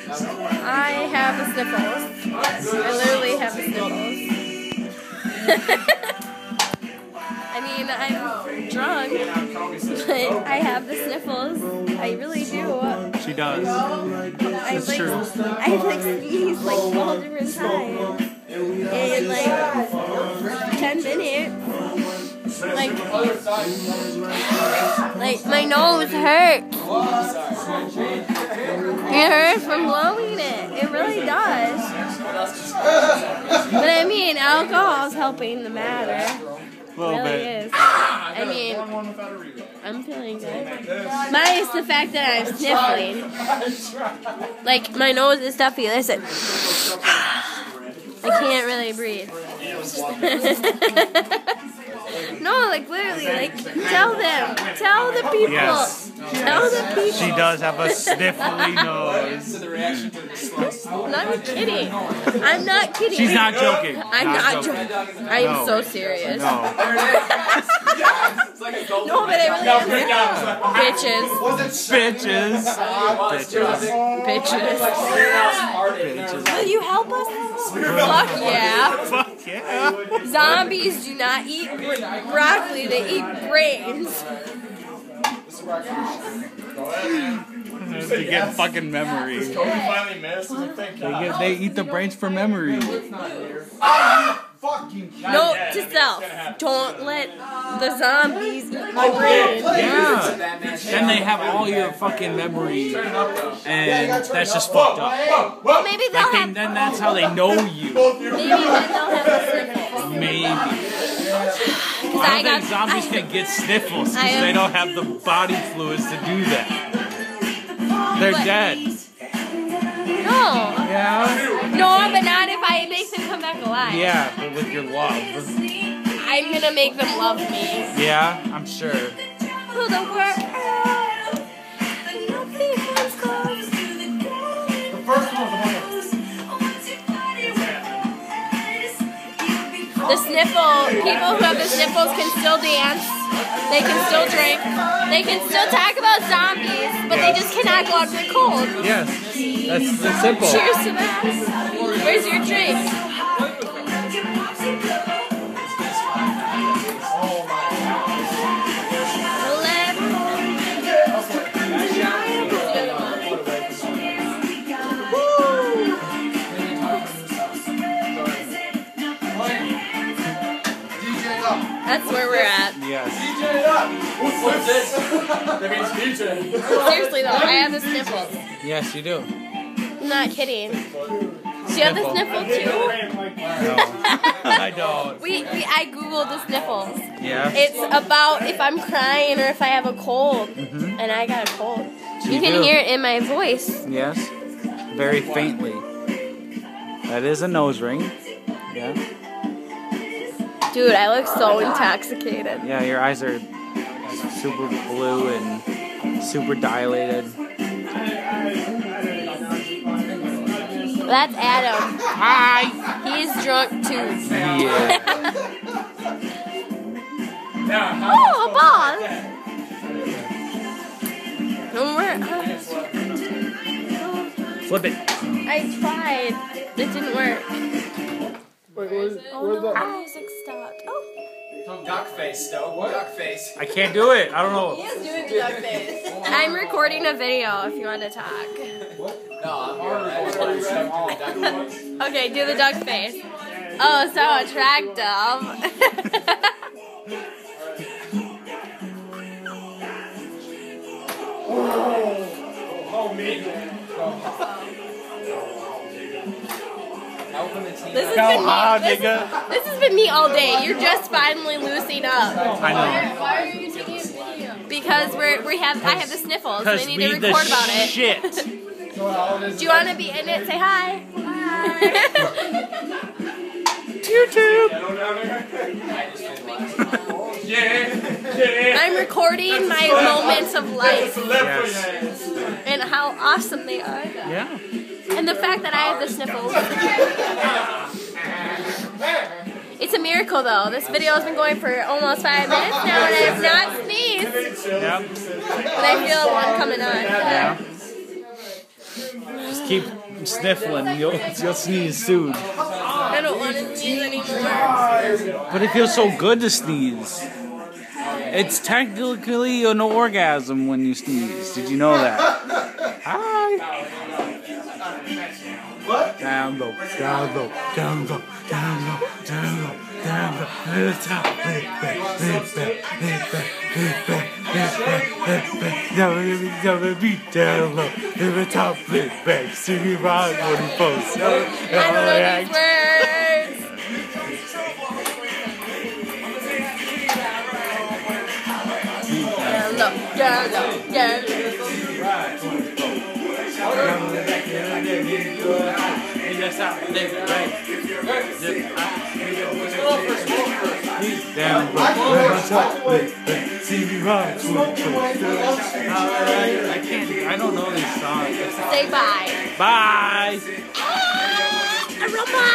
I have the sniffles. I literally have the sniffles. I mean, I'm drunk, but I have the sniffles. I really do. She does. It's true. I like sneezed like 12 different times in like 10 minutes. Like my nose hurts. It hurts from blowing it. It really does. But I mean, alcohol is helping the matter. A little really bit. Is. I mean, I'm feeling good. Minus the fact that I'm sniffling. Like, my nose is stuffy. Listen. I can't really breathe. No, like, literally, like, tell them. Tell the people. Yes. Tell the people. She does have a sniffly nose. I'm not kidding. I'm not kidding. She's not joking. I'm not joking. I am so serious. No. No, but I really am. Bitches. Bitches. Will you help us? Fuck yeah. Fuck yeah. Zombies do not eat broccoli, they eat brains. They get fucking memory. They eat the brains for memory. Note to self, don't let the zombies eat my brains. Yeah. Then they have all your fucking memory, and that's just fucked up. Well, maybe they'll have... Then that's how they know you. Maybe then they'll have the sniffles. Maybe. I don't think zombies can get sniffles because they don't have the body fluids to do that. They're dead. No. Yeah? No, but not if I make them come back alive. Yeah, but with your love. I'm gonna make them love me. Yeah, I'm sure. Oh, the world. Nothing comes close to the ground. The first one was the one. The sniffle, people who have the sniffles can still dance, they can still drink, they can still talk about zombies, but they just cannot go out in the cold. Yes, that's simple. Cheers to that. Where's your drink? That's where we're at. Yes. What's this? That means DJ. Seriously though, I have the sniffles. Yes, you do. I'm not kidding. Do you have the sniffle too? No, I don't. I googled the sniffles. Yeah. It's about if I'm crying or if I have a cold, and I got a cold. You can hear it in my voice. Yes, very faintly. That is a nose ring. Yeah. Dude, I look so intoxicated. Yeah, your eyes are super blue and super dilated. That's Adam. Hi. He's drunk too. Yeah. Oh, a ball. Flip it. I tried. It didn't work. Where's Isaac stopped. Oh. Duck face, Stoke. What? Duck face. I can't do it. I don't know. He is doing the duck face. I'm recording a video if you want to talk. No, I'm recording. Okay, do the duck face. Oh, so attractive. Oh, me. This has been me all day. You're just finally loosening up. I know. Why are you taking a video? Because I have the sniffles and I need to record about it. Shit. Do you want to be in it? Say hi. YouTube. I'm recording my moments of life Yes. and how awesome they are. Yeah. And the fact that I have the sniffles. It's a miracle though. This video has been going for almost 5 minutes now and I have not sneezed. Yep. But I feel one coming on. Yeah. Just keep sniffling. You'll sneeze soon. I don't want to sneeze anymore. But it feels so good to sneeze. It's technically an orgasm when you sneeze. Did you know that? Hi. What? Down low, down low, down low, down low, down low, down low. Lift up, lift back, lift back, lift back, lift back, lift back, lift back. Down the beat, down low, lift the top, lift back. Sing it right when you post. I don't know these words. Down low, down low, down low. Down low, see me right. I don't know these songs. Say bye. Bye. A robot.